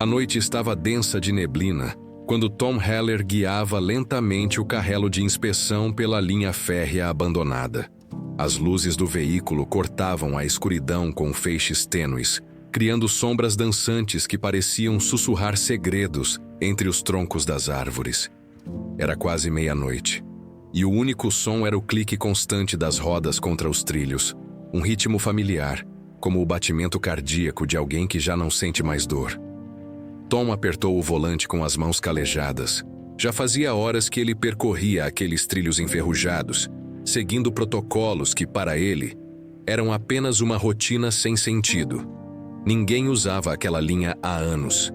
A noite estava densa de neblina, quando Tom Heller guiava lentamente o carrelo de inspeção pela linha férrea abandonada. As luzes do veículo cortavam a escuridão com feixes tênues, criando sombras dançantes que pareciam sussurrar segredos entre os troncos das árvores. Era quase meia-noite, e o único som era o clique constante das rodas contra os trilhos, um ritmo familiar, como o batimento cardíaco de alguém que já não sente mais dor. Tom apertou o volante com as mãos calejadas. Já fazia horas que ele percorria aqueles trilhos enferrujados, seguindo protocolos que, para ele, eram apenas uma rotina sem sentido. Ninguém usava aquela linha há anos.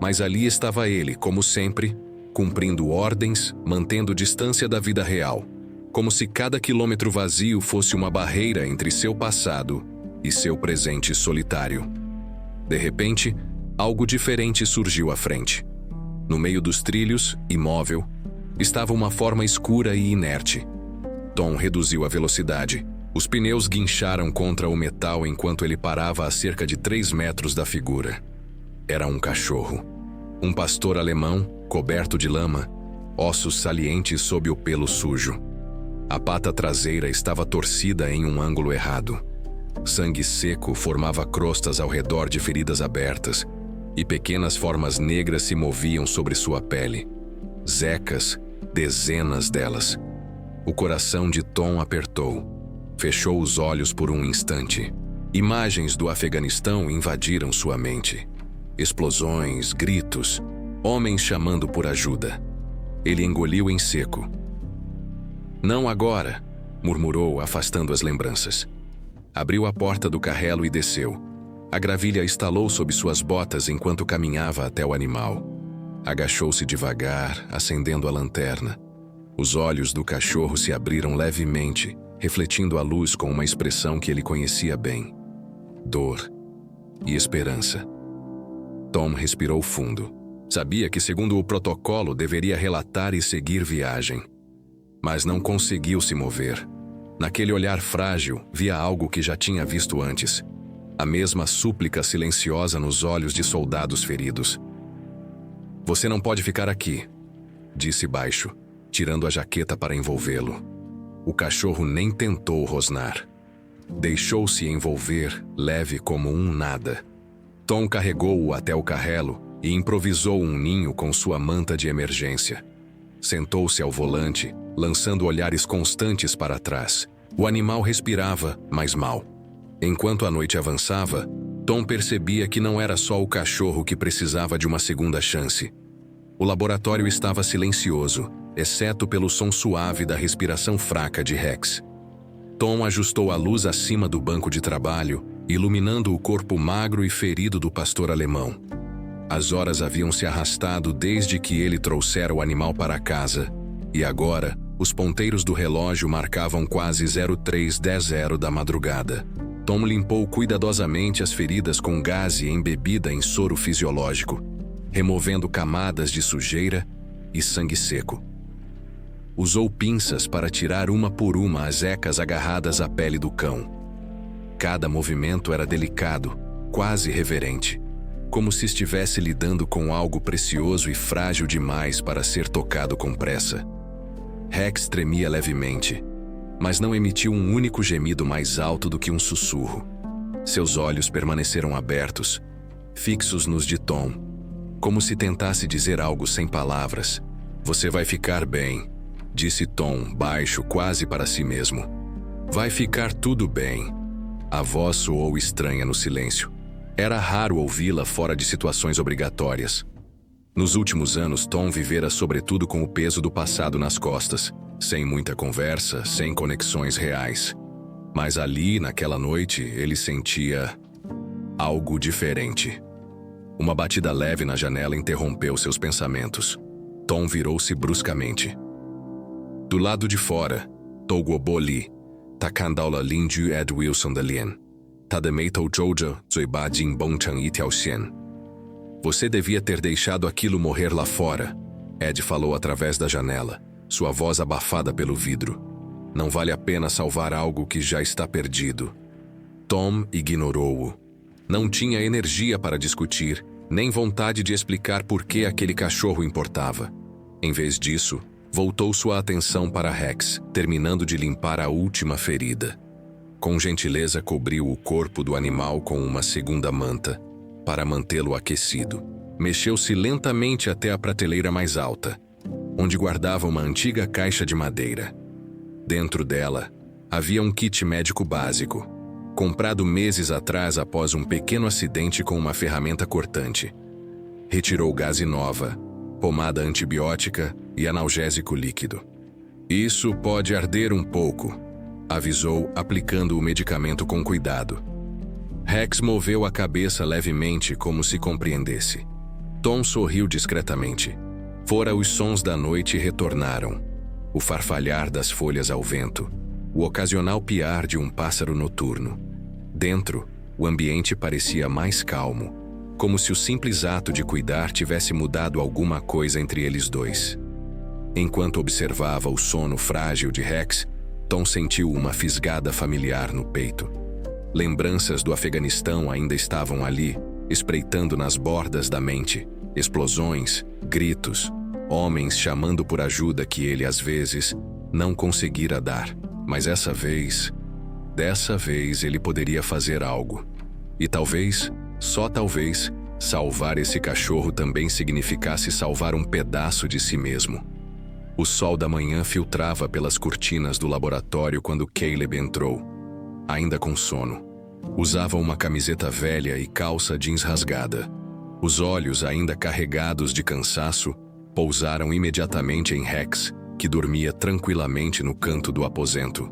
Mas ali estava ele, como sempre, cumprindo ordens, mantendo distância da vida real, como se cada quilômetro vazio fosse uma barreira entre seu passado e seu presente solitário. De repente, algo diferente surgiu à frente. No meio dos trilhos, imóvel, estava uma forma escura e inerte. Tom reduziu a velocidade. Os pneus guincharam contra o metal enquanto ele parava a cerca de 3 metros da figura. Era um cachorro. Um pastor alemão, coberto de lama, ossos salientes sob o pelo sujo. A pata traseira estava torcida em um ângulo errado. Sangue seco formava crostas ao redor de feridas abertas, e pequenas formas negras se moviam sobre sua pele. Zecas, dezenas delas. O coração de Tom apertou. Fechou os olhos por um instante. Imagens do Afeganistão invadiram sua mente. Explosões, gritos, homens chamando por ajuda. Ele engoliu em seco. "Não agora", murmurou, afastando as lembranças. Abriu a porta do carrelo e desceu. A gravilha estalou sob suas botas enquanto caminhava até o animal. Agachou-se devagar, acendendo a lanterna. Os olhos do cachorro se abriram levemente, refletindo a luz com uma expressão que ele conhecia bem: dor e esperança. Tom respirou fundo. Sabia que, segundo o protocolo, deveria relatar e seguir viagem. Mas não conseguiu se mover. Naquele olhar frágil, via algo que já tinha visto antes. A mesma súplica silenciosa nos olhos de soldados feridos. "Você não pode ficar aqui", disse baixo, tirando a jaqueta para envolvê-lo. O cachorro nem tentou rosnar. Deixou-se envolver, leve como um nada. Tom carregou-o até o carrelo e improvisou um ninho com sua manta de emergência. Sentou-se ao volante, lançando olhares constantes para trás. O animal respirava, mas mal. Enquanto a noite avançava, Tom percebia que não era só o cachorro que precisava de uma segunda chance. O laboratório estava silencioso, exceto pelo som suave da respiração fraca de Rex. Tom ajustou a luz acima do banco de trabalho, iluminando o corpo magro e ferido do pastor alemão. As horas haviam se arrastado desde que ele trouxera o animal para casa, e agora os ponteiros do relógio marcavam quase 03:10 da madrugada. Tom limpou cuidadosamente as feridas com gaze embebida em soro fisiológico, removendo camadas de sujeira e sangue seco. Usou pinças para tirar uma por uma as ecas agarradas à pele do cão. Cada movimento era delicado, quase reverente, como se estivesse lidando com algo precioso e frágil demais para ser tocado com pressa. Rex tremia levemente, mas não emitiu um único gemido mais alto do que um sussurro. Seus olhos permaneceram abertos, fixos nos de Tom, como se tentasse dizer algo sem palavras. "Você vai ficar bem", disse Tom, baixo, quase para si mesmo. "Vai ficar tudo bem." A voz soou estranha no silêncio. Era raro ouvi-la fora de situações obrigatórias. Nos últimos anos, Tom vivera sobretudo com o peso do passado nas costas, sem muita conversa, sem conexões reais. Mas ali, naquela noite, ele sentia algo diferente. Uma batida leve na janela interrompeu seus pensamentos. Tom virou-se bruscamente. Do lado de fora, Toguobo Li, Takandaula Linju Ed Wilson de Lien, Tademeitou Jojo Zoiba Jin Bongchang Itiaoxian. "Você devia ter deixado aquilo morrer lá fora", Ed falou através da janela, sua voz abafada pelo vidro. "Não vale a pena salvar algo que já está perdido." Tom ignorou-o. Não tinha energia para discutir, nem vontade de explicar por que aquele cachorro importava. Em vez disso, voltou sua atenção para Rex, terminando de limpar a última ferida. Com gentileza cobriu o corpo do animal com uma segunda manta, para mantê-lo aquecido. Mexeu-se lentamente até a prateleira mais alta, onde guardava uma antiga caixa de madeira. Dentro dela, havia um kit médico básico, comprado meses atrás após um pequeno acidente com uma ferramenta cortante. Retirou gaze nova, pomada antibiótica e analgésico líquido. "Isso pode arder um pouco", avisou, aplicando o medicamento com cuidado. Rex moveu a cabeça levemente como se compreendesse. Tom sorriu discretamente. Fora os sons da noite retornaram. O farfalhar das folhas ao vento, o ocasional piar de um pássaro noturno. Dentro, o ambiente parecia mais calmo, como se o simples ato de cuidar tivesse mudado alguma coisa entre eles dois. Enquanto observava o sono frágil de Rex, Tom sentiu uma fisgada familiar no peito. Lembranças do Afeganistão ainda estavam ali, espreitando nas bordas da mente. Explosões, gritos, homens chamando por ajuda que ele, às vezes, não conseguira dar. Mas dessa vez ele poderia fazer algo. E talvez, só talvez, salvar esse cachorro também significasse salvar um pedaço de si mesmo. O sol da manhã filtrava pelas cortinas do laboratório quando Caleb entrou, ainda com sono. Usava uma camiseta velha e calça jeans rasgada. Os olhos, ainda carregados de cansaço, pousaram imediatamente em Rex, que dormia tranquilamente no canto do aposento.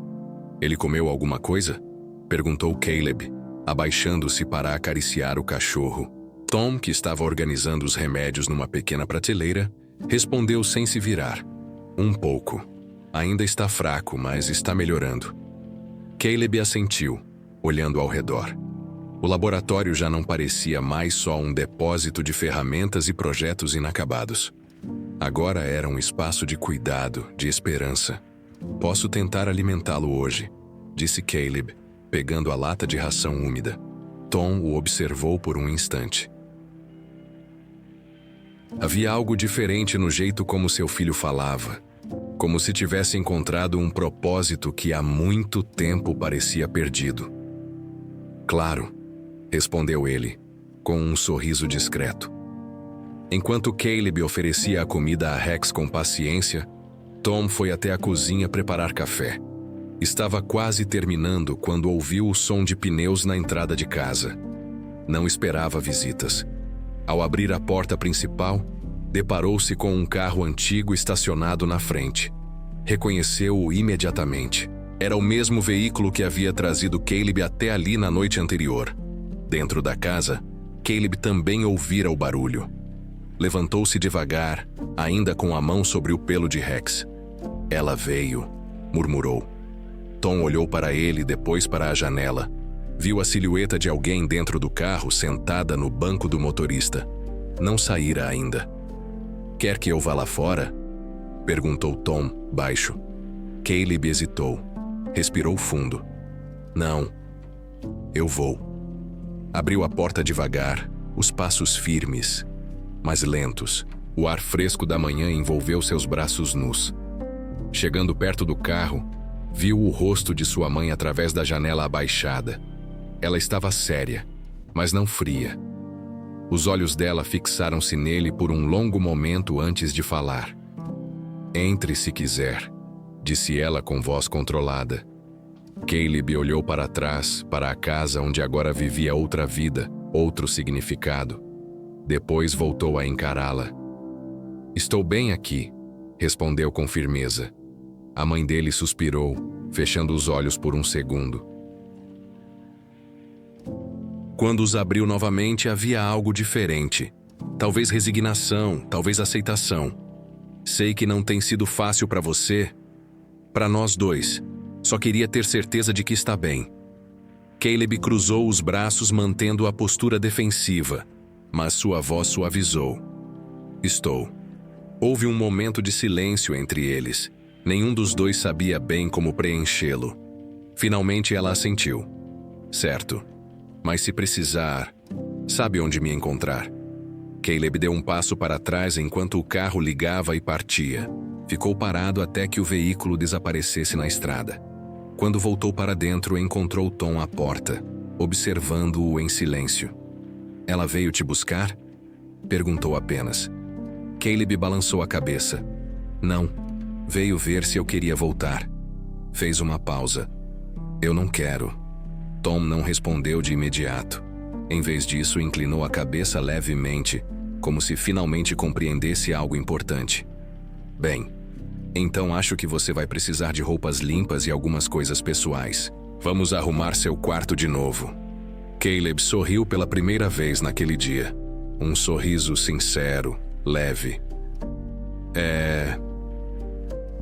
"Ele comeu alguma coisa?" perguntou Caleb, abaixando-se para acariciar o cachorro. Tom, que estava organizando os remédios numa pequena prateleira, respondeu sem se virar. "Um pouco. Ainda está fraco, mas está melhorando." Caleb assentiu, olhando ao redor. O laboratório já não parecia mais só um depósito de ferramentas e projetos inacabados. Agora era um espaço de cuidado, de esperança. "Posso tentar alimentá-lo hoje", disse Caleb, pegando a lata de ração úmida. Tom o observou por um instante. Havia algo diferente no jeito como seu filho falava, como se tivesse encontrado um propósito que há muito tempo parecia perdido. "Claro", respondeu ele, com um sorriso discreto. Enquanto Caleb oferecia a comida a Rex com paciência, Tom foi até a cozinha preparar café. Estava quase terminando quando ouviu o som de pneus na entrada de casa. Não esperava visitas. Ao abrir a porta principal, deparou-se com um carro antigo estacionado na frente. Reconheceu-o imediatamente. Era o mesmo veículo que havia trazido Caleb até ali na noite anterior. Dentro da casa, Caleb também ouvira o barulho. Levantou-se devagar, ainda com a mão sobre o pelo de Rex. "Ela veio", murmurou. Tom olhou para ele e depois para a janela. Viu a silhueta de alguém dentro do carro sentada no banco do motorista. Não saíra ainda. "Quer que eu vá lá fora?" perguntou Tom, baixo. Caleb hesitou. Respirou fundo. "Não. Eu vou." Abriu a porta devagar, os passos firmes, mas lentos. O ar fresco da manhã envolveu seus braços nus. Chegando perto do carro, viu o rosto de sua mãe através da janela abaixada. Ela estava séria, mas não fria. Os olhos dela fixaram-se nele por um longo momento antes de falar. "Entre se quiser", disse ela com voz controlada. Caleb olhou para trás, para a casa onde agora vivia outra vida, outro significado. Depois voltou a encará-la. "Estou bem aqui", respondeu com firmeza. A mãe dele suspirou, fechando os olhos por um segundo. Quando os abriu novamente, havia algo diferente. Talvez resignação, talvez aceitação. "Sei que não tem sido fácil para você, para nós dois. Só queria ter certeza de que está bem." Caleb cruzou os braços mantendo a postura defensiva, mas sua voz suavizou. "Estou." Houve um momento de silêncio entre eles. Nenhum dos dois sabia bem como preenchê-lo. Finalmente ela assentiu. "Certo. Mas se precisar, sabe onde me encontrar." Caleb deu um passo para trás enquanto o carro ligava e partia. Ficou parado até que o veículo desaparecesse na estrada. Quando voltou para dentro, encontrou Tom à porta, observando-o em silêncio. "Ela veio te buscar?" perguntou apenas. Caleb balançou a cabeça. "Não. Veio ver se eu queria voltar." Fez uma pausa. "Eu não quero." Tom não respondeu de imediato. Em vez disso, inclinou a cabeça levemente, como se finalmente compreendesse algo importante. "Bem, então acho que você vai precisar de roupas limpas e algumas coisas pessoais. Vamos arrumar seu quarto de novo." Caleb sorriu pela primeira vez naquele dia. Um sorriso sincero, leve.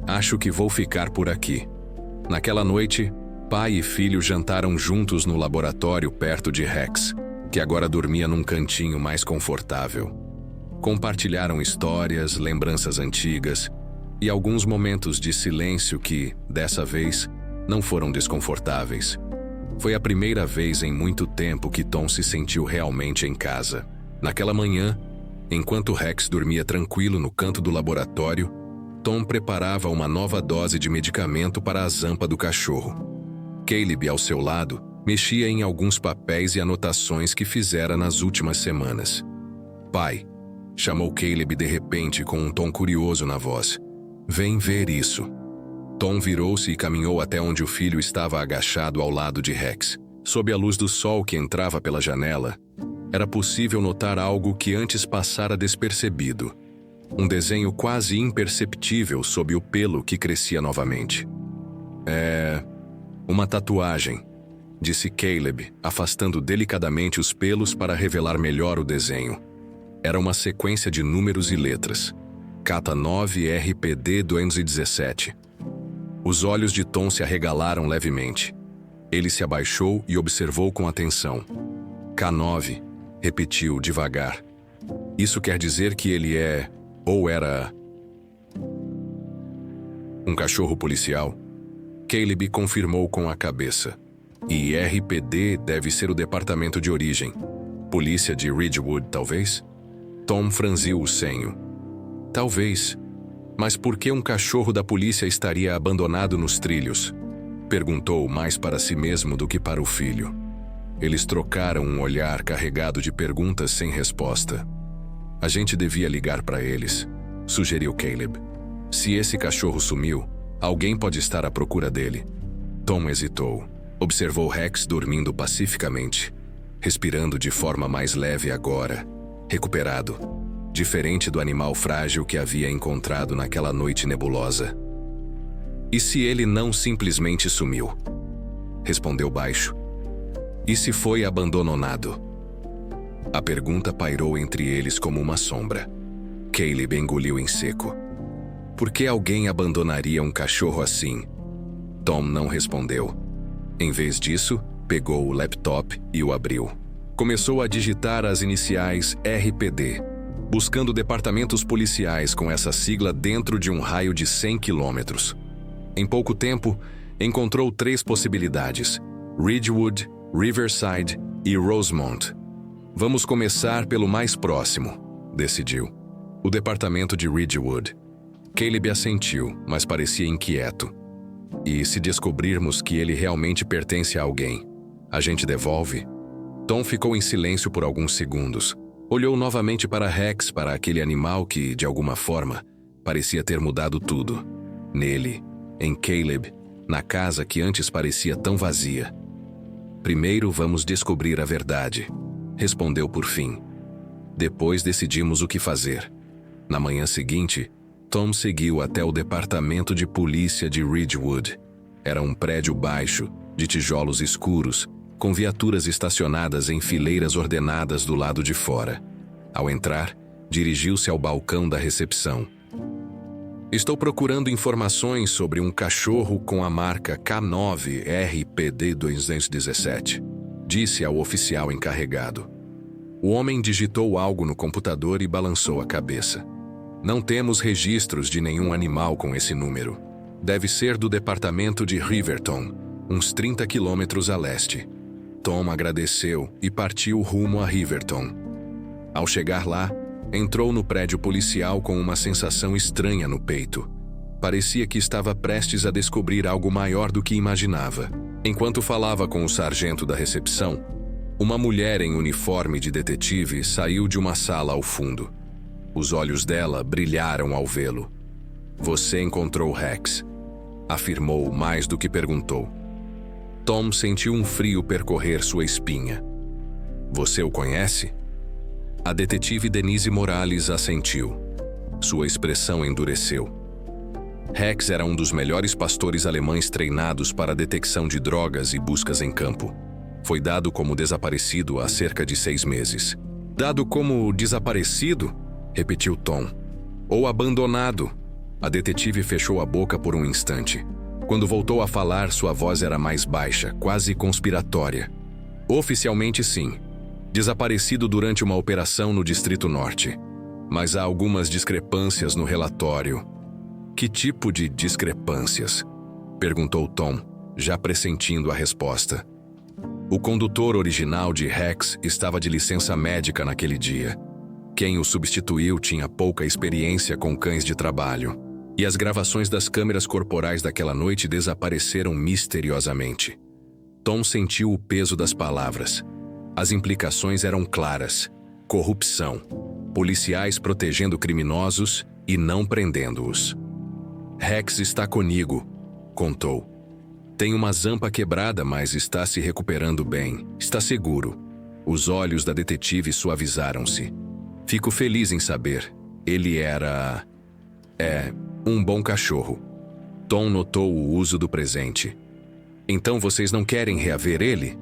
Acho que vou ficar por aqui." Naquela noite, pai e filho jantaram juntos no laboratório perto de Rex, que agora dormia num cantinho mais confortável. Compartilharam histórias, lembranças antigas e alguns momentos de silêncio que, dessa vez, não foram desconfortáveis. Foi a primeira vez em muito tempo que Tom se sentiu realmente em casa. Naquela manhã, enquanto Rex dormia tranquilo no canto do laboratório, Tom preparava uma nova dose de medicamento para a zampa do cachorro. Caleb, ao seu lado, mexia em alguns papéis e anotações que fizera nas últimas semanas. "Pai", chamou Caleb de repente com um tom curioso na voz. "Vem ver isso." Tom virou-se e caminhou até onde o filho estava agachado ao lado de Rex. Sob a luz do sol que entrava pela janela, era possível notar algo que antes passara despercebido. Um desenho quase imperceptível sob o pelo que crescia novamente. "É uma tatuagem", disse Caleb, afastando delicadamente os pelos para revelar melhor o desenho. Era uma sequência de números e letras. Cata 9 RPD 217. Os olhos de Tom se arregalaram levemente. Ele se abaixou e observou com atenção. "K9, repetiu devagar. "Isso quer dizer que ele é, ou era, um cachorro policial?" Caleb confirmou com a cabeça. "E RPD deve ser o departamento de origem. Polícia de Ridgewood, talvez?" Tom franziu o senho. "Talvez. Mas por que um cachorro da polícia estaria abandonado nos trilhos?" perguntou mais para si mesmo do que para o filho. Eles trocaram um olhar carregado de perguntas sem resposta. "A gente devia ligar para eles", sugeriu Caleb. "Se esse cachorro sumiu, alguém pode estar à procura dele." Tom hesitou. Observou Rex dormindo pacificamente, respirando de forma mais leve agora, recuperado, diferente do animal frágil que havia encontrado naquela noite nebulosa. "E se ele não simplesmente sumiu?" respondeu baixo. "E se foi abandonado?" A pergunta pairou entre eles como uma sombra. Caleb engoliu em seco. "Por que alguém abandonaria um cachorro assim?" Tom não respondeu. Em vez disso, pegou o laptop e o abriu. Começou a digitar as iniciais RPD, buscando departamentos policiais com essa sigla dentro de um raio de 100 quilômetros. Em pouco tempo, encontrou 3 possibilidades: Ridgewood, Riverside e Rosemont. "Vamos começar pelo mais próximo", decidiu. "O departamento de Ridgewood." Caleb assentiu, mas parecia inquieto. "E se descobrirmos que ele realmente pertence a alguém, a gente devolve?" Tom ficou em silêncio por alguns segundos. Olhou novamente para Rex, para aquele animal que, de alguma forma, parecia ter mudado tudo. Nele, em Caleb, na casa que antes parecia tão vazia. "Primeiro vamos descobrir a verdade", respondeu por fim. "Depois decidimos o que fazer." Na manhã seguinte, Tom seguiu até o departamento de polícia de Ridgewood. Era um prédio baixo, de tijolos escuros, com viaturas estacionadas em fileiras ordenadas do lado de fora. Ao entrar, dirigiu-se ao balcão da recepção. "Estou procurando informações sobre um cachorro com a marca K9 RPD 217, disse ao oficial encarregado. O homem digitou algo no computador e balançou a cabeça. "Não temos registros de nenhum animal com esse número. Deve ser do departamento de Riverton, uns 30 quilômetros a leste." Tom agradeceu e partiu rumo a Riverton. Ao chegar lá, Entrou no prédio policial com uma sensação estranha no peito. Parecia que estava prestes a descobrir algo maior do que imaginava. Enquanto falava com o sargento da recepção, uma mulher em uniforme de detetive saiu de uma sala ao fundo. Os olhos dela brilharam ao vê-lo. "Você encontrou Rex", afirmou mais do que perguntou. Tom sentiu um frio percorrer sua espinha. "Você o conhece?" A detetive Denise Morales assentiu. Sua expressão endureceu. Rex era um dos melhores pastores alemães treinados para a detecção de drogas e buscas em campo. Foi dado como desaparecido há cerca de 6 meses. "Dado como desaparecido?", repetiu Tom. "Ou abandonado?" A detetive fechou a boca por um instante. Quando voltou a falar, sua voz era mais baixa, quase conspiratória. "Oficialmente, sim. Desaparecido durante uma operação no Distrito Norte. Mas há algumas discrepâncias no relatório." "Que tipo de discrepâncias?", perguntou Tom, já pressentindo a resposta. O condutor original de Rex estava de licença médica naquele dia. Quem o substituiu tinha pouca experiência com cães de trabalho. E as gravações das câmeras corporais daquela noite desapareceram misteriosamente. Tom sentiu o peso das palavras. As implicações eram claras: corrupção, policiais protegendo criminosos e não prendendo-os. "Rex está comigo", contou. "Tem uma zampa quebrada, mas está se recuperando bem. Está seguro." Os olhos da detetive suavizaram-se. "Fico feliz em saber. Ele era... um bom cachorro." Tom notou o uso do presente. "Então vocês não querem reaver ele?"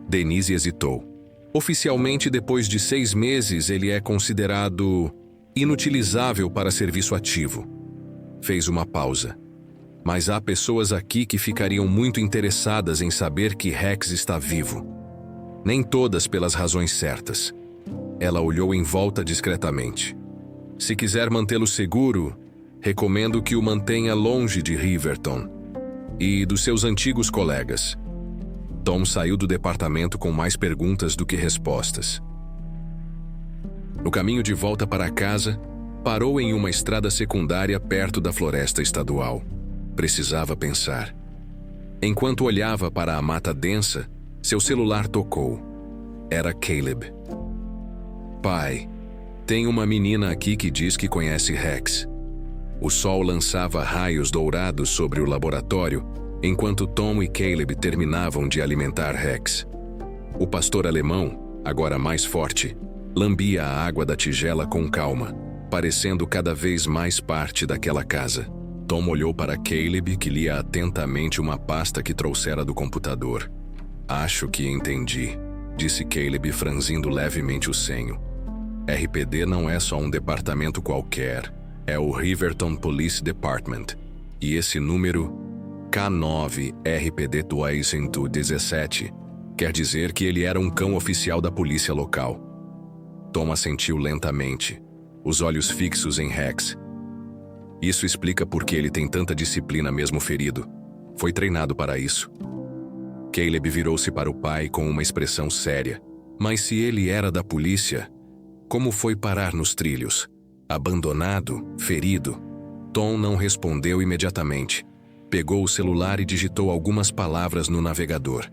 Denise hesitou. "Oficialmente, depois de 6 meses, ele é considerado inutilizável para serviço ativo." Fez uma pausa. "Mas há pessoas aqui que ficariam muito interessadas em saber que Rex está vivo. Nem todas pelas razões certas." Ela olhou em volta discretamente. "Se quiser mantê-lo seguro, recomendo que o mantenha longe de Riverton e dos seus antigos colegas." Tom saiu do departamento com mais perguntas do que respostas. No caminho de volta para casa, parou em uma estrada secundária perto da floresta estadual. Precisava pensar. Enquanto olhava para a mata densa, seu celular tocou. Era Caleb. "Pai, tem uma menina aqui que diz que conhece Rex." O sol lançava raios dourados sobre o laboratório, enquanto Tom e Caleb terminavam de alimentar Rex. O pastor alemão, agora mais forte, lambia a água da tigela com calma, parecendo cada vez mais parte daquela casa. Tom olhou para Caleb, que lia atentamente uma pasta que trouxera do computador. "Acho que entendi", disse Caleb, franzindo levemente o senho. "RPD não é só um departamento qualquer, é o Riverton Police Department. E esse número, K9 RPD 217, quer dizer que ele era um cão oficial da polícia local." Tom assentiu lentamente, os olhos fixos em Rex. "Isso explica por que ele tem tanta disciplina mesmo ferido. Foi treinado para isso." Caleb virou-se para o pai com uma expressão séria. "Mas se ele era da polícia, como foi parar nos trilhos? Abandonado? Ferido?" Tom não respondeu imediatamente. Pegou o celular e digitou algumas palavras no navegador.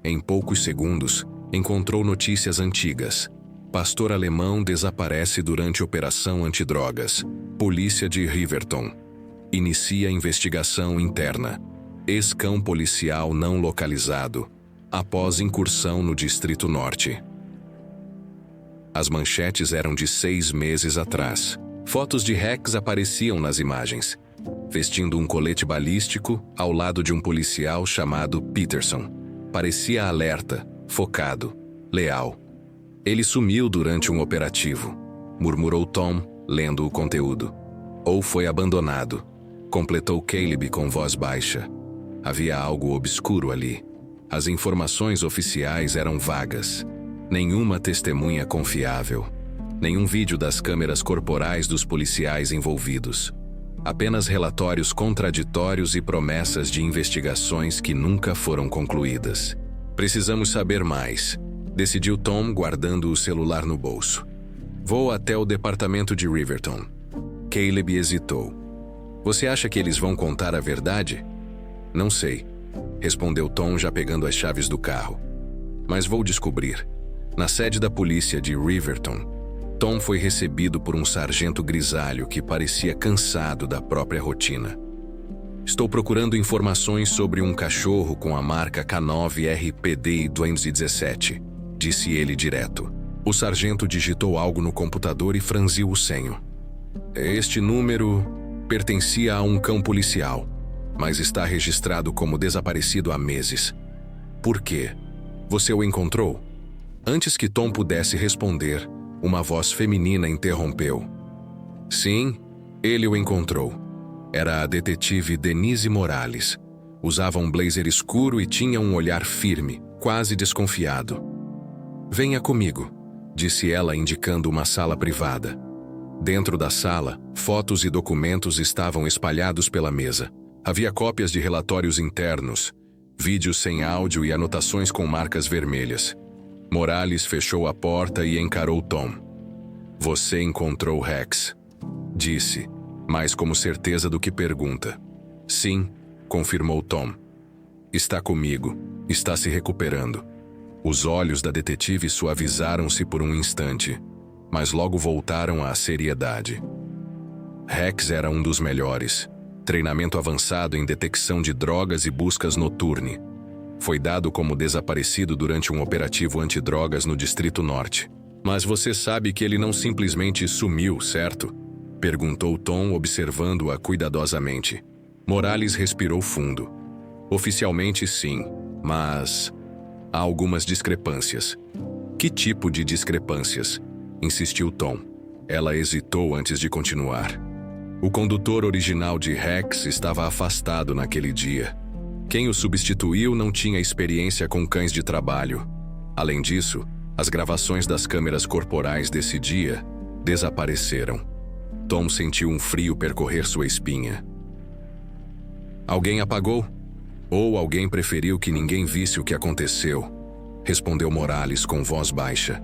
Em poucos segundos, encontrou notícias antigas. "Pastor alemão desaparece durante operação antidrogas. Polícia de Riverton inicia investigação interna. Ex-cão policial não localizado após incursão no Distrito Norte." As manchetes eram de 6 meses atrás. Fotos de Rex apareciam nas imagens, vestindo um colete balístico ao lado de um policial chamado Peterson. Parecia alerta, focado, leal. "Ele sumiu durante um operativo", murmurou Tom, lendo o conteúdo. "Ou foi abandonado", completou Caleb com voz baixa. Havia algo obscuro ali. As informações oficiais eram vagas. Nenhuma testemunha confiável. Nenhum vídeo das câmeras corporais dos policiais envolvidos. Apenas relatórios contraditórios e promessas de investigações que nunca foram concluídas. "Precisamos saber mais", decidiu Tom, guardando o celular no bolso. Vou até o departamento de Riverton. Caleb hesitou. Você acha que eles vão contar a verdade? Não sei, respondeu Tom já pegando as chaves do carro. Mas vou descobrir. Na sede da polícia de Riverton, Tom foi recebido por um sargento grisalho que parecia cansado da própria rotina. Estou procurando informações sobre um cachorro com a marca K9 RPD 217, disse ele direto. O sargento digitou algo no computador e franziu o senho. Este número pertencia a um cão policial, mas está registrado como desaparecido há meses. Por quê? Você o encontrou? Antes que Tom pudesse responder, uma voz feminina interrompeu. Sim, ele o encontrou. Era a detetive Denise Morales. Usava um blazer escuro e tinha um olhar firme, quase desconfiado. Venha comigo, disse ela indicando uma sala privada. Dentro da sala, fotos e documentos estavam espalhados pela mesa. Havia cópias de relatórios internos, vídeos sem áudio e anotações com marcas vermelhas. Morales fechou a porta e encarou Tom. Você encontrou Rex, disse, mais como certeza do que pergunta. Sim, confirmou Tom. Está comigo, está se recuperando. Os olhos da detetive suavizaram-se por um instante, mas logo voltaram à seriedade. Rex era um dos melhores. Treinamento avançado em detecção de drogas e buscas noturne. Foi dado como desaparecido durante um operativo antidrogas no Distrito Norte. Mas você sabe que ele não simplesmente sumiu, certo? Perguntou Tom, observando-a cuidadosamente. Morales respirou fundo. Oficialmente sim, mas há algumas discrepâncias. Que tipo de discrepâncias? Insistiu Tom. Ela hesitou antes de continuar. O condutor original de Rex estava afastado naquele dia. Quem o substituiu não tinha experiência com cães de trabalho. Além disso, as gravações das câmeras corporais desse dia desapareceram. Tom sentiu um frio percorrer sua espinha. Alguém apagou? Ou alguém preferiu que ninguém visse o que aconteceu? Respondeu Morales com voz baixa.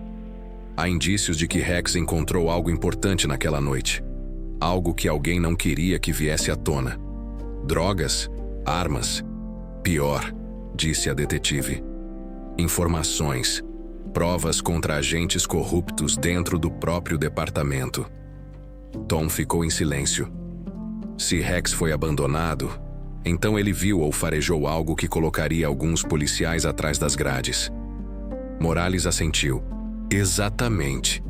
Há indícios de que Rex encontrou algo importante naquela noite. Algo que alguém não queria que viesse à tona. Drogas? Armas? Pior, disse a detetive. Informações. Provas contra agentes corruptos dentro do próprio departamento. Tom ficou em silêncio. Se Rex foi abandonado, então ele viu ou farejou algo que colocaria alguns policiais atrás das grades. Morales assentiu. Exatamente.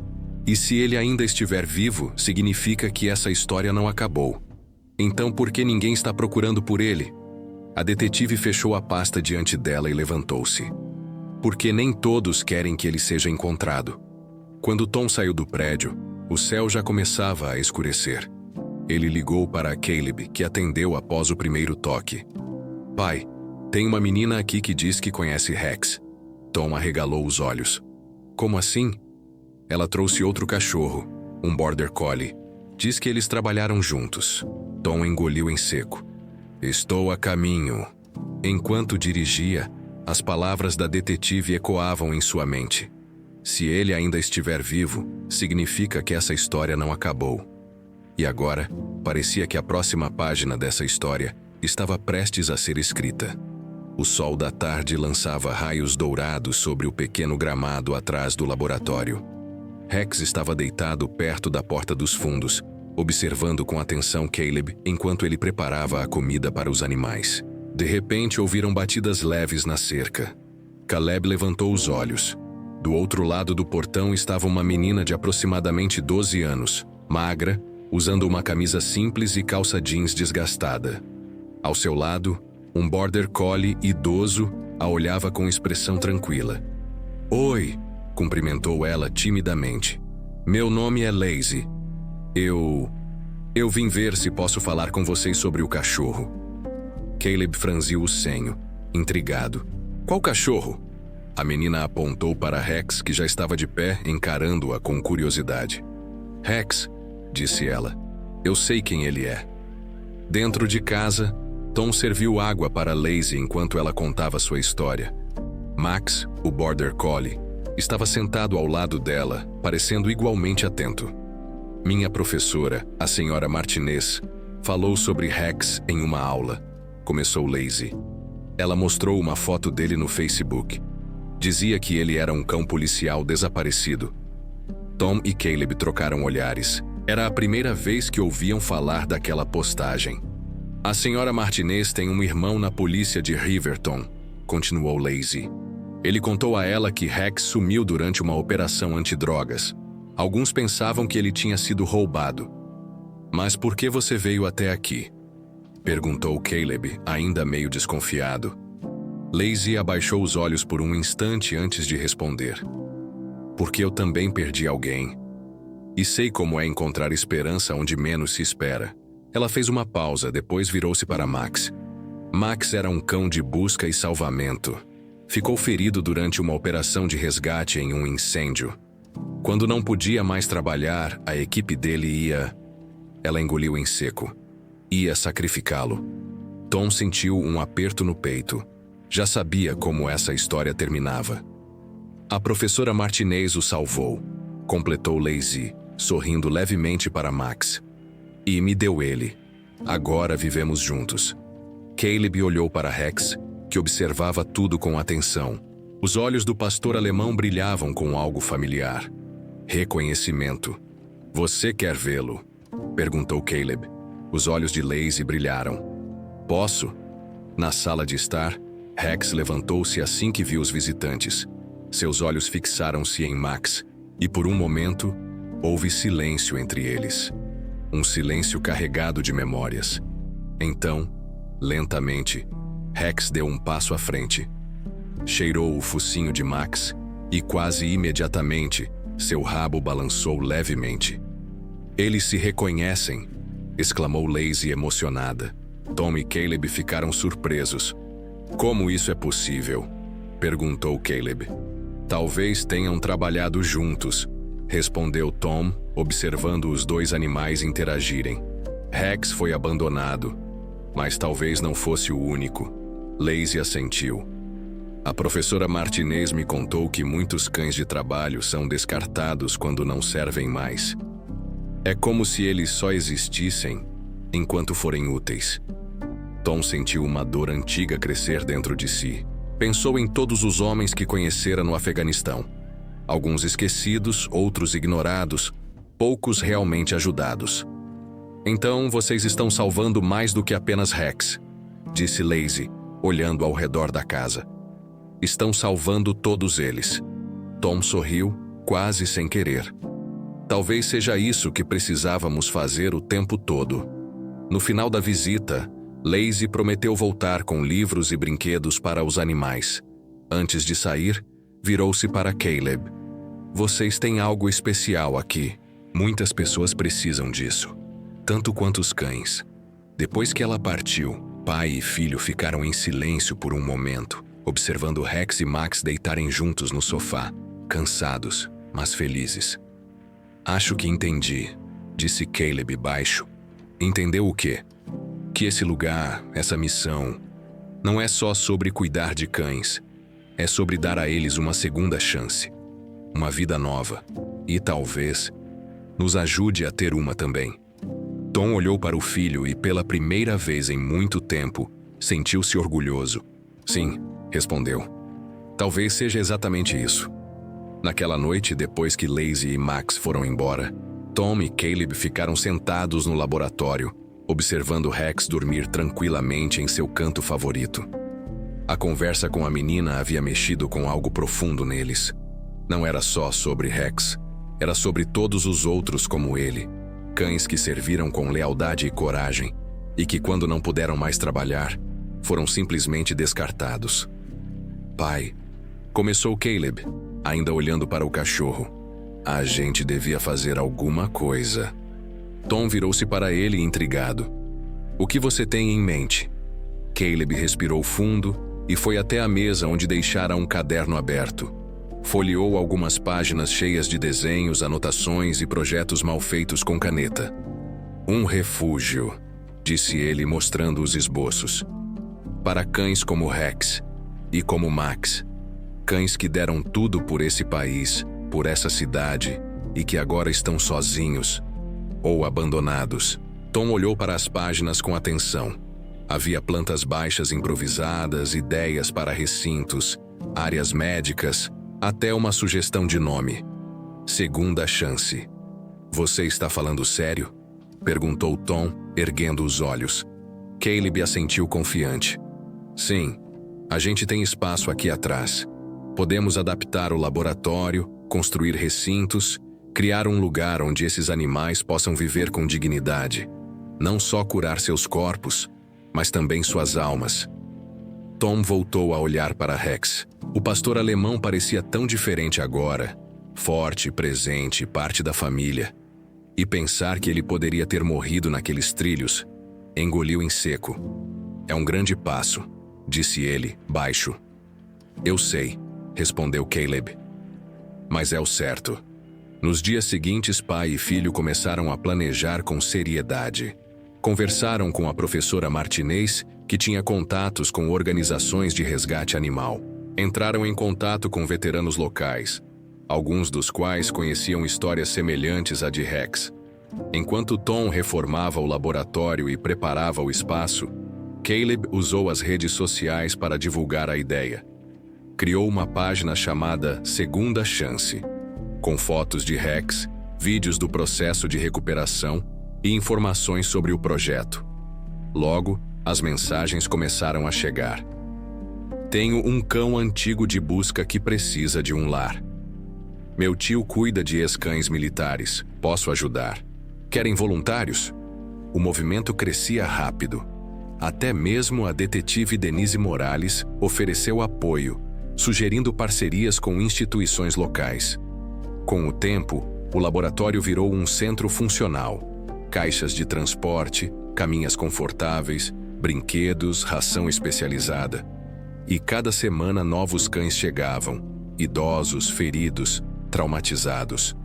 E se ele ainda estiver vivo, significa que essa história não acabou. Então por que ninguém está procurando por ele? A detetive fechou a pasta diante dela e levantou-se. Porque nem todos querem que ele seja encontrado. Quando Tom saiu do prédio, o céu já começava a escurecer. Ele ligou para Caleb, que atendeu após o primeiro toque. Pai, tem uma menina aqui que diz que conhece Rex. Tom arregalou os olhos. Como assim? Ela trouxe outro cachorro, um Border Collie. Diz que eles trabalharam juntos. Tom engoliu em seco. Estou a caminho. Enquanto dirigia, as palavras da detetive ecoavam em sua mente. Se ele ainda estiver vivo, significa que essa história não acabou. E agora, parecia que a próxima página dessa história estava prestes a ser escrita. O sol da tarde lançava raios dourados sobre o pequeno gramado atrás do laboratório. Rex estava deitado perto da porta dos fundos, observando com atenção Caleb enquanto ele preparava a comida para os animais. De repente, ouviram batidas leves na cerca. Caleb levantou os olhos. Do outro lado do portão estava uma menina de aproximadamente 12 anos, magra, usando uma camisa simples e calça jeans desgastada. Ao seu lado, um Border Collie idoso a olhava com expressão tranquila. Oi, cumprimentou ela timidamente. Meu nome é Lazy. Eu vim ver se posso falar com vocês sobre o cachorro. Caleb franziu o senho, intrigado. Qual cachorro? A menina apontou para Rex, que já estava de pé, encarando-a com curiosidade. Rex, disse ela. Eu sei quem ele é. Dentro de casa, Tom serviu água para Lazy enquanto ela contava sua história. Max, o Border Collie, estava sentado ao lado dela, parecendo igualmente atento. Minha professora, a senhora Martinez, falou sobre Rex em uma aula, começou Lacey. Ela mostrou uma foto dele no Facebook. Dizia que ele era um cão policial desaparecido. Tom e Caleb trocaram olhares. Era a primeira vez que ouviam falar daquela postagem. A senhora Martinez tem um irmão na polícia de Riverton, continuou Lacey. Ele contou a ela que Rex sumiu durante uma operação antidrogas. Alguns pensavam que ele tinha sido roubado. Mas por que você veio até aqui? Perguntou Caleb, ainda meio desconfiado. Lacey abaixou os olhos por um instante antes de responder. Porque eu também perdi alguém. E sei como é encontrar esperança onde menos se espera. Ela fez uma pausa, depois virou-se para Max. Max era um cão de busca e salvamento. Ficou ferido durante uma operação de resgate em um incêndio. Quando não podia mais trabalhar, a equipe dele ia... Ela engoliu em seco. Ia sacrificá-lo. Tom sentiu um aperto no peito. Já sabia como essa história terminava. A professora Martinez o salvou, completou Lacey, sorrindo levemente para Max. E me deu ele. Agora vivemos juntos. Caleb olhou para Rex, que observava tudo com atenção. Os olhos do pastor alemão brilhavam com algo familiar. Reconhecimento. Você quer vê-lo? Perguntou Caleb. Os olhos de Lacey brilharam. Posso? Na sala de estar, Rex levantou-se assim que viu os visitantes. Seus olhos fixaram-se em Max, e por um momento, houve silêncio entre eles. Um silêncio carregado de memórias. Então, lentamente, Rex deu um passo à frente. Cheirou o focinho de Max, e quase imediatamente, seu rabo balançou levemente. Eles se reconhecem, exclamou Lacey emocionada. Tom e Caleb ficaram surpresos. Como isso é possível? Perguntou Caleb. Talvez tenham trabalhado juntos, respondeu Tom, observando os dois animais interagirem. Rex foi abandonado, mas talvez não fosse o único. Lacey assentiu. A professora Martinez me contou que muitos cães de trabalho são descartados quando não servem mais. É como se eles só existissem enquanto forem úteis. Tom sentiu uma dor antiga crescer dentro de si. Pensou em todos os homens que conhecera no Afeganistão. Alguns esquecidos, outros ignorados, poucos realmente ajudados. Então vocês estão salvando mais do que apenas Rex, disse Lacey, olhando ao redor da casa. Estão salvando todos eles. Tom sorriu, quase sem querer. Talvez seja isso que precisávamos fazer o tempo todo. No final da visita, Lacey prometeu voltar com livros e brinquedos para os animais. Antes de sair, virou-se para Caleb. Vocês têm algo especial aqui. Muitas pessoas precisam disso, tanto quanto os cães. Depois que ela partiu, pai e filho ficaram em silêncio por um momento, observando Rex e Max deitarem juntos no sofá, cansados, mas felizes. Acho que entendi, disse Caleb baixo. Entendeu o quê? Que esse lugar, essa missão, não é só sobre cuidar de cães. É sobre dar a eles uma segunda chance, uma vida nova, e talvez nos ajude a ter uma também. Tom olhou para o filho e, pela primeira vez em muito tempo, sentiu-se orgulhoso. Sim, respondeu. Talvez seja exatamente isso. Naquela noite, depois que Lacey e Max foram embora, Tom e Caleb ficaram sentados no laboratório, observando Rex dormir tranquilamente em seu canto favorito. A conversa com a menina havia mexido com algo profundo neles. Não era só sobre Rex, era sobre todos os outros como ele, cães que serviram com lealdade e coragem, e que, quando não puderam mais trabalhar, foram simplesmente descartados. Pai, começou Caleb, ainda olhando para o cachorro. A gente devia fazer alguma coisa. Tom virou-se para ele intrigado. O que você tem em mente? Caleb respirou fundo e foi até a mesa onde deixara um caderno aberto. Folheou algumas páginas cheias de desenhos, anotações e projetos mal feitos com caneta. Um refúgio, disse ele mostrando os esboços. Para cães como Rex e como Max. Cães que deram tudo por esse país, por essa cidade, e que agora estão sozinhos ou abandonados. Tom olhou para as páginas com atenção. Havia plantas baixas improvisadas, ideias para recintos, áreas médicas, até uma sugestão de nome. Segunda chance. Você está falando sério? Perguntou Tom, erguendo os olhos. Caleb assentiu confiante. Sim, a gente tem espaço aqui atrás. Podemos adaptar o laboratório, construir recintos, criar um lugar onde esses animais possam viver com dignidade. Não só curar seus corpos, mas também suas almas. Tom voltou a olhar para Rex. O pastor alemão parecia tão diferente agora, forte, presente, parte da família. E pensar que ele poderia ter morrido naqueles trilhos, engoliu em seco. É um grande passo, disse ele, baixo. Eu sei, respondeu Caleb. Mas é o certo. Nos dias seguintes, pai e filho começaram a planejar com seriedade. Conversaram com a professora Martinez, que tinha contatos com organizações de resgate animal. Entraram em contato com veteranos locais, alguns dos quais conheciam histórias semelhantes à de Rex. Enquanto Tom reformava o laboratório e preparava o espaço, Caleb usou as redes sociais para divulgar a ideia. Criou uma página chamada Segunda Chance, com fotos de Rex, vídeos do processo de recuperação e informações sobre o projeto. Logo, as mensagens começaram a chegar. Tenho um cão antigo de busca que precisa de um lar. Meu tio cuida de ex-cães militares. Posso ajudar. Querem voluntários? O movimento crescia rápido. Até mesmo a detetive Denise Morales ofereceu apoio, sugerindo parcerias com instituições locais. Com o tempo, o laboratório virou um centro funcional. Caixas de transporte, caminhas confortáveis, brinquedos, ração especializada. E cada semana novos cães chegavam, idosos, feridos, traumatizados.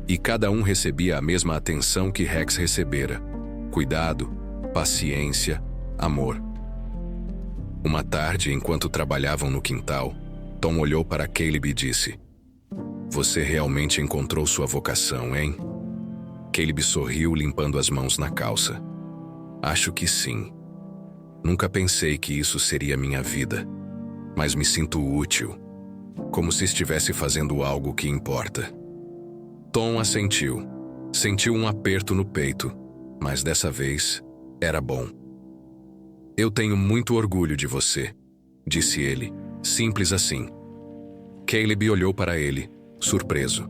E cada um recebia a mesma atenção que Rex recebera: cuidado, paciência, amor. Uma tarde, enquanto trabalhavam no quintal, Tom olhou para Caleb e disse: Você realmente encontrou sua vocação, hein? Caleb sorriu, limpando as mãos na calça. Acho que sim. Nunca pensei que isso seria minha vida, mas me sinto útil, como se estivesse fazendo algo que importa. Tom assentiu. Sentiu um aperto no peito, mas dessa vez era bom. Eu tenho muito orgulho de você, disse ele, simples assim. Caleb olhou para ele, surpreso.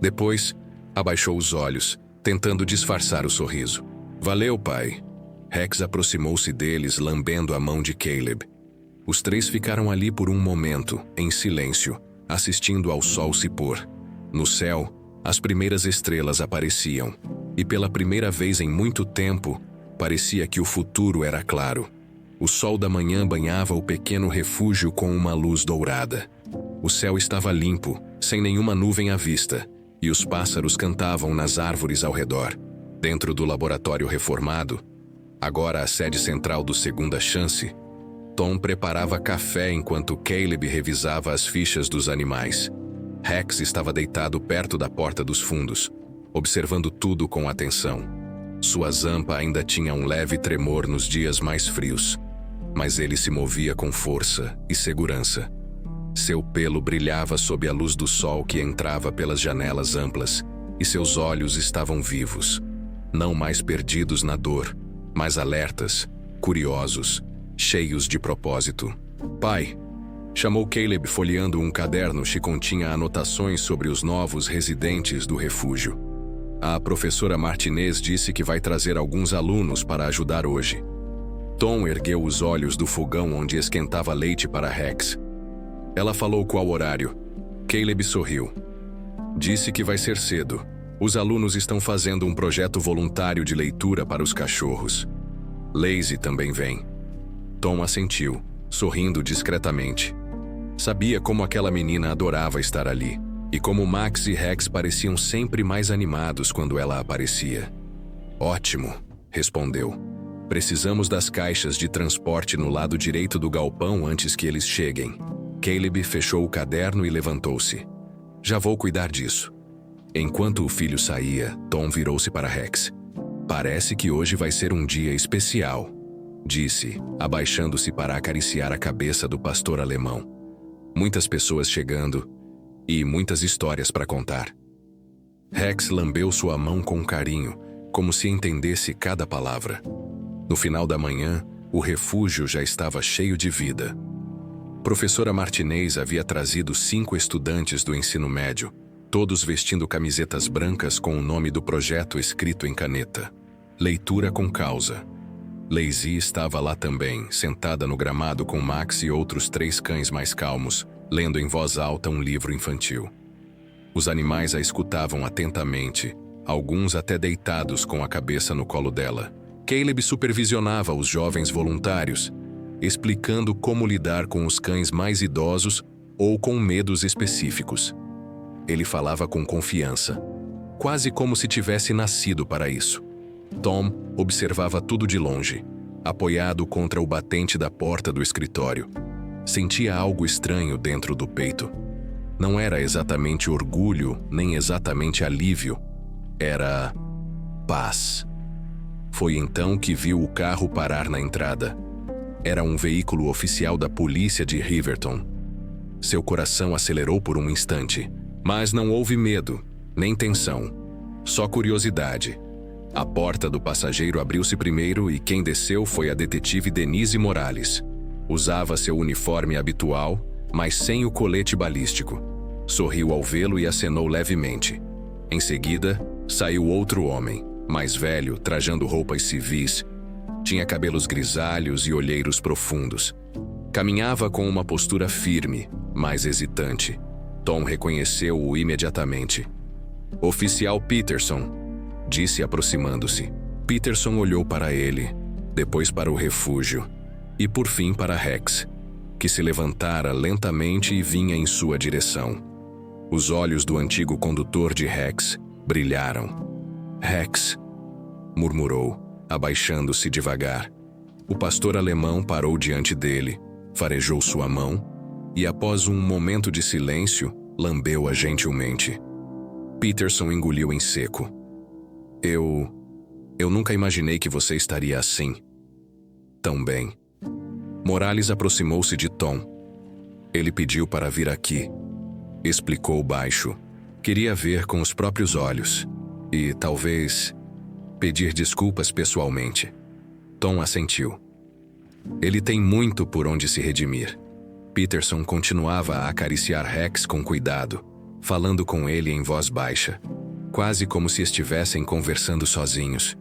Depois, abaixou os olhos, tentando disfarçar o sorriso. Valeu, pai. Rex aproximou-se deles, lambendo a mão de Caleb. Os três ficaram ali por um momento, em silêncio, assistindo ao sol se pôr. No céu, as primeiras estrelas apareciam, e pela primeira vez em muito tempo, parecia que o futuro era claro. O sol da manhã banhava o pequeno refúgio com uma luz dourada. O céu estava limpo, sem nenhuma nuvem à vista, e os pássaros cantavam nas árvores ao redor. Dentro do laboratório reformado, agora a sede central do Segunda Chance, Tom preparava café enquanto Caleb revisava as fichas dos animais. Rex estava deitado perto da porta dos fundos, observando tudo com atenção. Sua zampa ainda tinha um leve tremor nos dias mais frios, mas ele se movia com força e segurança. Seu pelo brilhava sob a luz do sol que entrava pelas janelas amplas, e seus olhos estavam vivos, não mais perdidos na dor, mas alertas, curiosos, cheios de propósito. Pai, chamou Caleb, folheando um caderno que continha anotações sobre os novos residentes do refúgio. A professora Martinez disse que vai trazer alguns alunos para ajudar hoje. Tom ergueu os olhos do fogão onde esquentava leite para Rex. Ela falou qual horário. Caleb sorriu. Disse que vai ser cedo. Os alunos estão fazendo um projeto voluntário de leitura para os cachorros. Lazy também vem. Tom assentiu, sorrindo discretamente. Sabia como aquela menina adorava estar ali, e como Max e Rex pareciam sempre mais animados quando ela aparecia. Ótimo, respondeu. Precisamos das caixas de transporte no lado direito do galpão antes que eles cheguem. Caleb fechou o caderno e levantou-se. Já vou cuidar disso. Enquanto o filho saía, Tom virou-se para Rex. Parece que hoje vai ser um dia especial, disse, abaixando-se para acariciar a cabeça do pastor alemão. Muitas pessoas chegando e muitas histórias para contar. Rex lambeu sua mão com carinho, como se entendesse cada palavra. No final da manhã, o refúgio já estava cheio de vida. Professora Martinez havia trazido 5 estudantes do ensino médio, todos vestindo camisetas brancas com o nome do projeto escrito em caneta. Leitura com causa. Lacey estava lá também, sentada no gramado com Max e outros 3 cães mais calmos, lendo em voz alta um livro infantil. Os animais a escutavam atentamente, alguns até deitados com a cabeça no colo dela. Caleb supervisionava os jovens voluntários, explicando como lidar com os cães mais idosos ou com medos específicos. Ele falava com confiança, quase como se tivesse nascido para isso. Tom observava tudo de longe, apoiado contra o batente da porta do escritório. Sentia algo estranho dentro do peito. Não era exatamente orgulho, nem exatamente alívio. Era paz. Foi então que viu o carro parar na entrada. Era um veículo oficial da polícia de Riverton. Seu coração acelerou por um instante, mas não houve medo, nem tensão, só curiosidade. A porta do passageiro abriu-se primeiro e quem desceu foi a detetive Denise Morales. Usava seu uniforme habitual, mas sem o colete balístico. Sorriu ao vê-lo e acenou levemente. Em seguida, saiu outro homem, mais velho, trajando roupas civis. Tinha cabelos grisalhos e olheiros profundos. Caminhava com uma postura firme, mas hesitante. Tom reconheceu-o imediatamente. Oficial Peterson, disse aproximando-se. Peterson olhou para ele, depois para o refúgio, e por fim para Rex, que se levantara lentamente e vinha em sua direção. Os olhos do antigo condutor de Rex brilharam. Rex, murmurou, abaixando-se devagar. O pastor alemão parou diante dele, farejou sua mão e, após um momento de silêncio, lambeu-a gentilmente. Peterson engoliu em seco. Eu nunca imaginei que você estaria assim. Tão bem. Morales aproximou-se de Tom. Ele pediu para vir aqui. Explicou baixo. Queria ver com os próprios olhos. E, talvez, pedir desculpas pessoalmente. Tom assentiu. Ele tem muito por onde se redimir. Peterson continuava a acariciar Rex com cuidado, falando com ele em voz baixa, quase como se estivessem conversando sozinhos.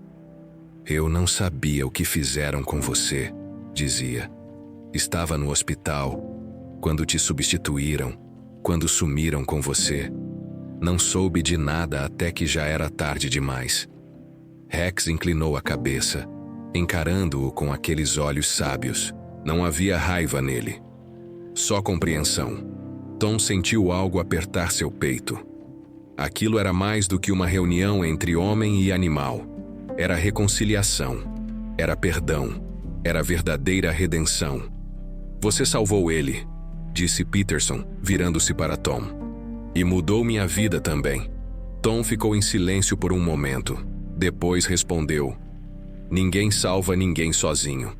Eu não sabia o que fizeram com você, dizia. Estava no hospital, quando te substituíram, quando sumiram com você. Não soube de nada até que já era tarde demais. Rex inclinou a cabeça, encarando-o com aqueles olhos sábios. Não havia raiva nele. Só compreensão. Tom sentiu algo apertar seu peito. Aquilo era mais do que uma reunião entre homem e animal. Era reconciliação. Era perdão. Era verdadeira redenção. Você salvou ele, disse Peterson, virando-se para Tom. E mudou minha vida também. Tom ficou em silêncio por um momento. Depois respondeu: Ninguém salva ninguém sozinho.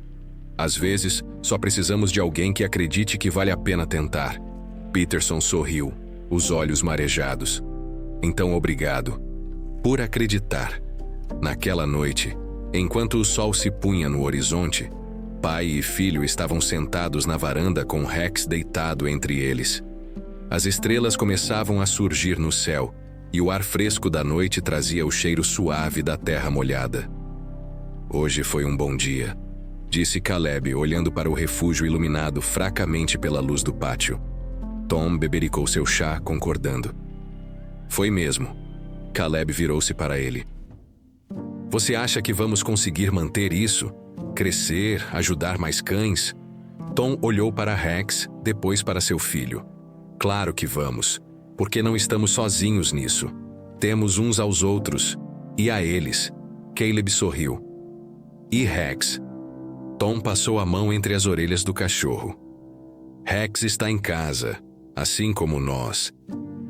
Às vezes, só precisamos de alguém que acredite que vale a pena tentar. Peterson sorriu, os olhos marejados. Então, obrigado. Por acreditar. Naquela noite, enquanto o sol se punha no horizonte, pai e filho estavam sentados na varanda com Rex deitado entre eles. As estrelas começavam a surgir no céu, e o ar fresco da noite trazia o cheiro suave da terra molhada. Hoje foi um bom dia, disse Caleb, olhando para o refúgio iluminado fracamente pela luz do pátio. Tom bebericou seu chá, concordando. Foi mesmo. Caleb virou-se para ele. Você acha que vamos conseguir manter isso? Crescer, ajudar mais cães? Tom olhou para Rex, depois para seu filho. Claro que vamos, porque não estamos sozinhos nisso. Temos uns aos outros, e a eles. Caleb sorriu. E Rex? Tom passou a mão entre as orelhas do cachorro. Rex está em casa, assim como nós.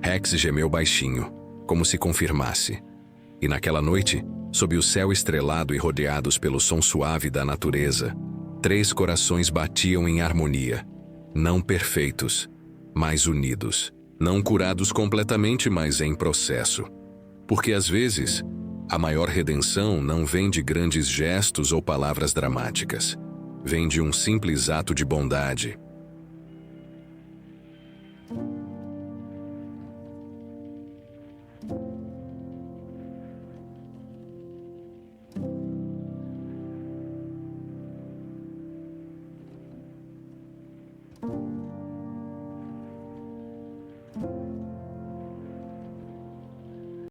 Rex gemeu baixinho, como se confirmasse. E naquela noite, sob o céu estrelado e rodeados pelo som suave da natureza, 3 corações batiam em harmonia. Não perfeitos, mas unidos. Não curados completamente, mas em processo. Porque às vezes, a maior redenção não vem de grandes gestos ou palavras dramáticas. Vem de um simples ato de bondade.